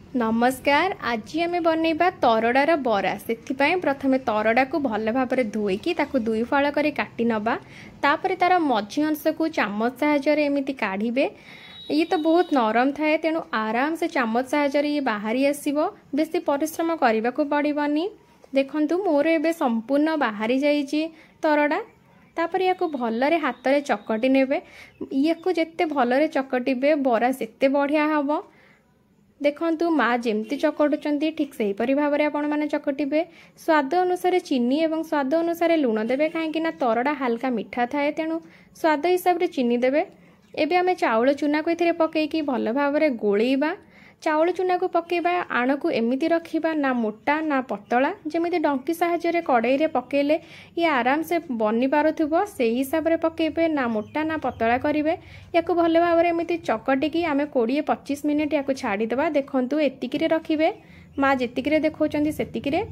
नमस्कार। आज आम बनइबा तरड़ार बरा। से प्रथम तरड़ा को भल भाव धोईकी दुई फाड़ कर काटी नबा। तापर तार मझी अंश को चामच साहाय्य एमती काढ़े। ये तो बहुत नरम थाए, तेणु आराम से चामच साहाय्य ये बाहरी आसव। बेसी परिश्रम करने को पड़बनी। देखंतु मोर एबे संपूर्ण बाहरी जाइए तरड़ा। तापर या भलरे हाथ में चकटी नेबे। या जिते भलरे चकटिबे बरा सेते बढ़िया हम। देखंतु माँ जेमती चकटुचंती ठीक से भाव में आपण मैंने चकटिबे। स्वाद अनुसार चीनी एवं स्वाद अनुसार लुण देबे, कहीं तरड़ा हाल्का मिठा थाए, तेणु स्वाद हिसाब से चीनी देबे। एबे आमे चाउल चूना को एथिरे पकेइकी भल भाव में गोलेइबा। चाउल चूना को पकेबा आण को एमिति रखिबा, ना मोटा ना पतला, जमिति डंकी साहाय्य कड़ाई रे पकेले ये आराम से बनी पारुथिबो से हिसाब रे पकेबे। ना मोटा ना पतला करिवे। याकु भल भाव में एमिति चकटिकी आमे 20-25 मिनिट याकु छाड़ी देबा। देखंतु एतिकिरे रखिबे। माँ जेतिकिरे देखौचंती सेतिकिरे।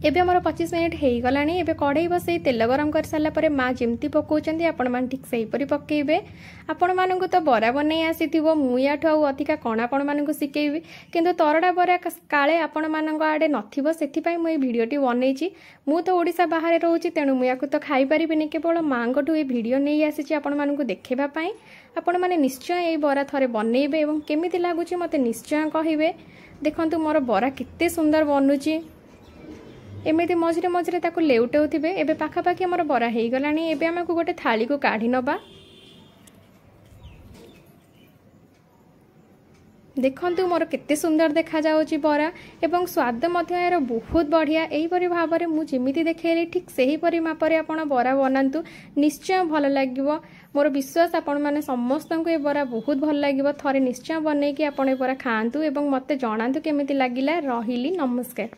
एबे हमर 25 मिनिट हो गलानी। एबे कड़ाई बसई तेल गरम कर सारा पर माँ जेमती पकाउचंती आपण मान ठीक सही परी पकेइबे। आपण मानकु तो बरा बनै आसीथिबो, मु याठु आ अधिका कणा आपण मानकु सिकेइबी, किंतु तरड़ा बरा काळे आपण मानक आडे नथिबो। सेथिपई मु ए भिडियोटी बनैछि। मु तो ओडिसा बाहर रहउछि, तेणु मु याकु तो खाइ परिबिनी। केवल मांगठु ए भिडियो नै आसीछि आपण मानकु देखेबा पई। आपण माने निश्चय ए बरा थरे बनैबे एवं केमिति लागुछि मते निश्चय कहिबे। देखंतु मोर बरा केते सुंदर बनुछि। एमती मझे मझे लेउटाउथिबे। एबे पाखापाखि आमर बरा हो गलानी। एबे आमको गोटे थाली को काढ़ी नबा। देखंतु मोर केते सुंदर देखा जाउची बरा एवं स्वाद मध्य यार बहुत बढ़िया। एहीपरि भाव में मु जेमिति देखेली ठीक सही परि मापरे आपण बरा बनांतु, निश्चय भल लागिवो। मोर विश्वास आपण माने समस्त को ए बरा बहुत भल लागिवो। थरे निश्चय बनैकी आपण ए बरा खाआंतु एवं मते जणांतु केमिति लागिला। रहिली, नमस्कार।